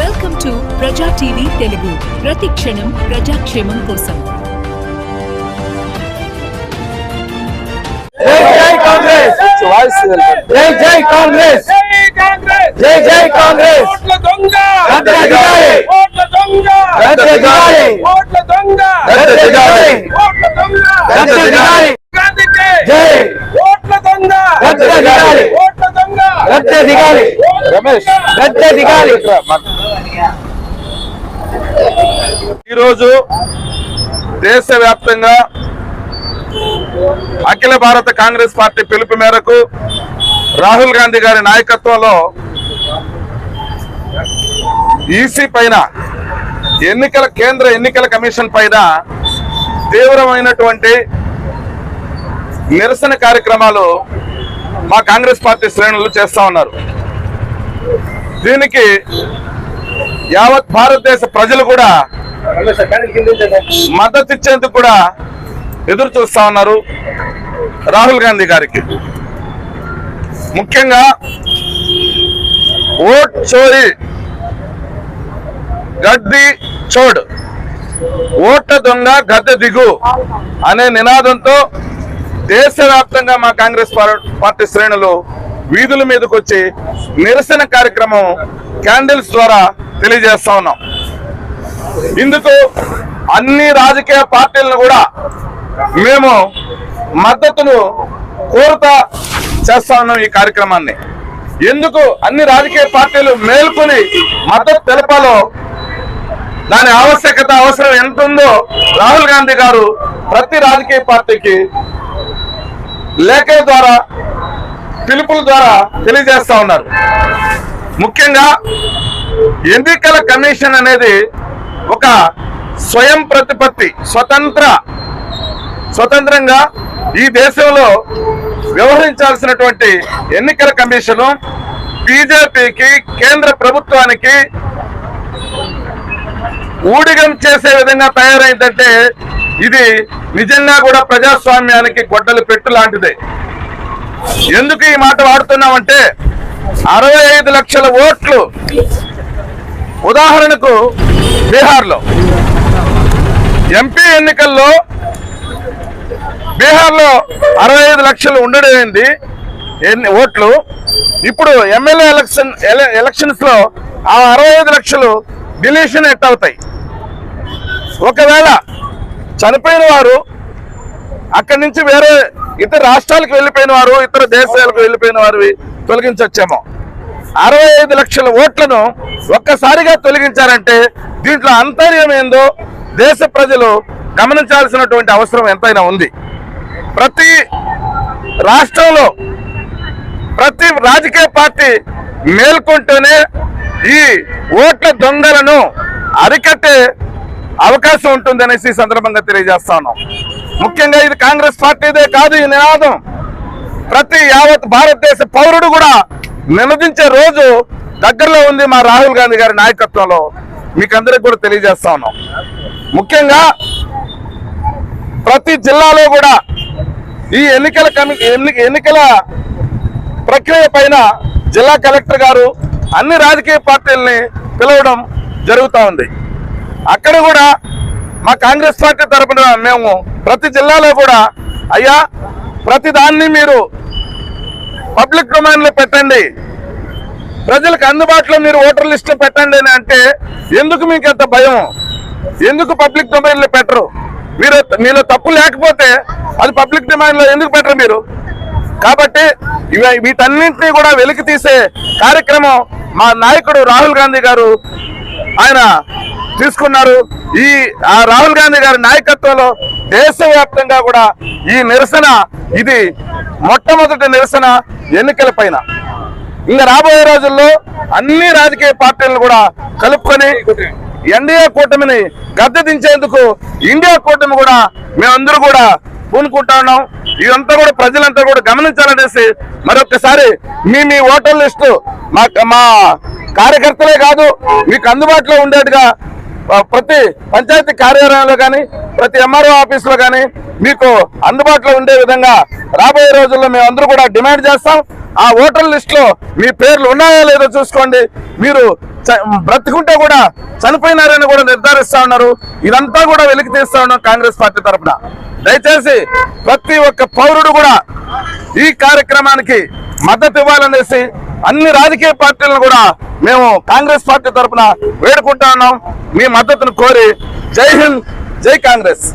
Welcome to ప్రజా TV Telugu. ప్రతి క్షణం ప్రజాక్షేమం కోసం. జై కాంగ్రెస్, జై జై కాంగ్రెస్, జై జై కాంగ్రెస్. ఓట్ల దొంగ గద్దెదిగాలి, ఓట్ల దొంగ గద్దెదిగాలి, ఓట్ల దొంగ గద్దెదిగాలి, ఓట్ల దొంగ గద్దెదిగాలి. గాంధీకి జై, ఓట్ల దొంగ గద్దెదిగాలి, ఓట్ల దొంగ గద్దెదిగాలి, రమేష్ గద్దెదిగాలి. ఈరోజు దేశవ్యాప్తంగా అఖిల భారత కాంగ్రెస్ పార్టీ పిలుపు మేరకు రాహుల్ గాంధీ గారి నాయకత్వంలో ఈసీ పైన కేంద్ర ఎన్నికల కమిషన్ పైన తీవ్రమైనటువంటి నిరసన కార్యక్రమాలు మా కాంగ్రెస్ పార్టీ శ్రేణులు చేస్తా ఉన్నారు. దీనికి యావత్ భారతదేశ ప్రజలు కూడా మద్దతు ఇచ్చేందుకు కూడా ఎదురు చూస్తా ఉన్నారు. రాహుల్ గాంధీ గారికి ముఖ్యంగా ఓట్ చోరీ గద్దె చోడ్, ఓట్ల దొంగ గద్దె దిగు అనే నినాదంతో దేశవ్యాప్తంగా మా కాంగ్రెస్ పార్టీ శ్రేణులు వీధుల మీదకి వచ్చి నిరసన కార్యక్రమం క్యాండిల్స్ ద్వారా తెలియజేస్తా ఉన్నాం. ఇందుకు అన్ని రాజకీయ పార్టీలను కూడా మేము మద్దతును కోరుతా చేస్తా ఉన్నాం. ఈ కార్యక్రమాన్ని ఎందుకు అన్ని రాజకీయ పార్టీలు మేల్కొని మద్దతు తెలపాలో, దాని ఆవశ్యకత అవసరం ఎంత ఉందో రాహుల్ గాంధీ గారు ప్రతి రాజకీయ పార్టీకి లేఖల ద్వారా పిలుపుల ద్వారా తెలియజేస్తా ఉన్నారు. ముఖ్యంగా ఎన్నికల కమిషన్ అనేది ఒక స్వయం ప్రతిపత్తి స్వతంత్రంగా ఈ దేశంలో వ్యవహరించాల్సినటువంటి ఎన్నికల కమిషను బీజేపీకి, కేంద్ర ప్రభుత్వానికి ఊడిగం చేసే విధంగా తయారైందంటే ఇది నిజంగా కూడా ప్రజాస్వామ్యానికి గొడ్డలి పెట్టు లాంటిదే. ఎందుకు ఈ మాట వాడుతున్నామంటే 65 లక్షల ఓట్లు, ఉదాహరణకు బీహార్లో ఎంపీ ఎన్నికల్లో బీహార్లో 65 లక్షలు ఉండేది ఓట్లు. ఇప్పుడు ఎమ్మెల్యే ఎలక్షన్స్ లో ఆ 65 లక్షలు డిలీషన్ అవుతాయి. ఒకవేళ చనిపోయిన వారు అక్కడి నుంచి వేరే ఇతర రాష్ట్రాలకు వెళ్ళిపోయిన వారు, ఇతర దేశాలకు వెళ్ళిపోయిన వారు తొలగించొచ్చేమో. 65 లక్షల ఓట్లను ఒక్కసారిగా తొలగించారంటే దీంట్లో అంతర్యం ఏందో దేశ ప్రజలు గమనించాల్సినటువంటి అవసరం ఎంతైనా ఉంది. ప్రతి రాష్ట్రంలో ప్రతి రాజకీయ పార్టీ మేల్కొంటూనే ఈ ఓట్ల దొంగలను అరికట్టే అవకాశం ఉంటుందనేసి సందర్భంగా తెలియజేస్తా ఉన్నాం. ముఖ్యంగా ఇది కాంగ్రెస్ పార్టీదే కాదు, ఈ నినాదం ప్రతి యావత్ భారతదేశ పౌరుడు కూడా నినదించే రోజు దగ్గరలో ఉంది. మా రాహుల్ గాంధీ గారి నాయకత్వంలో మీకందరికి కూడా తెలియజేస్తా ఉన్నాం. ముఖ్యంగా ప్రతి జిల్లాలో కూడా ఈ ఎన్నికల ప్రక్రియ పైన జిల్లా కలెక్టర్ గారు అన్ని రాజకీయ పార్టీలని పిలవడం జరుగుతూ ఉంది. అక్కడ కూడా మా కాంగ్రెస్ పార్టీ తరఫున మేము ప్రతి జిల్లాలో కూడా అయ్యా ప్రతి దాన్ని మీరు పబ్లిక్ డొమైన్లో పెట్టండి, ప్రజలకు అందుబాటులో మీరు ఓటర్ లిస్ట్ పెట్టండి అని అంటే ఎందుకు మీకు అంత భయం? ఎందుకు పబ్లిక్ డొమైన్లో పెట్టరు? మీలో తప్పు లేకపోతే అది పబ్లిక్ డొమైన్లో ఎందుకు పెట్టరు మీరు? కాబట్టి వీటన్నింటినీ కూడా వెలికి తీసే కార్యక్రమం మా నాయకుడు రాహుల్ గాంధీ గారు ఆయన తీసుకున్నారు. ఆ రాహుల్ గాంధీ గారి నాయకత్వంలో దేశవ్యాప్తంగా కూడా ఈ నిరసన, ఇది మొట్టమొదటి నిరసన ఎన్నికల పైన. ఇంకా రాబోయే రోజుల్లో అన్ని రాజకీయ పార్టీలను కూడా కలుపుకొని ఎన్డీఏ కూటమిని గద్దె దించేందుకు ఇండియా కూటమి కూడా మేమందరూ కూడా పూనుకుంటా ఉన్నాం. ఇదంతా కూడా ప్రజలంతా కూడా గమనించాలనేసి మరొకసారి మీ ఓటర్ లిస్టు మా కార్యకర్తలే కాదు మీకు అందుబాటులో ఉండేట్టుగా ప్రతి పంచాయతీ కార్యాలయంలో కానీ ప్రతి ఎంఆర్ఓ ఆఫీసులో కానీ మీకు అందుబాటులో ఉండే విధంగా రాబోయే రోజుల్లో మేమందరూ కూడా డిమాండ్ చేస్తాం. ఆ ఓటర్ లిస్ట్ లో మీ పేర్లు ఉన్నాయో లేదో చూసుకోండి. మీరు బ్రతుకుంటే కూడా చనిపోయినారని కూడా నిర్ధారిస్తా ఉన్నారు. ఇదంతా కూడా వెలికి తీస్తా ఉన్నాం కాంగ్రెస్ పార్టీ తరఫున. దయచేసి ప్రతి ఒక్క పౌరుడు కూడా ఈ కార్యక్రమానికి మద్దతు ఇవ్వాలనేసి అన్ని రాజకీయ పార్టీలను కూడా మేము కాంగ్రెస్ పార్టీ తరఫున వేడుకుంటా ఉన్నాం. మీ మద్దతును కోరి జై హింద్, జై కాంగ్రెస్.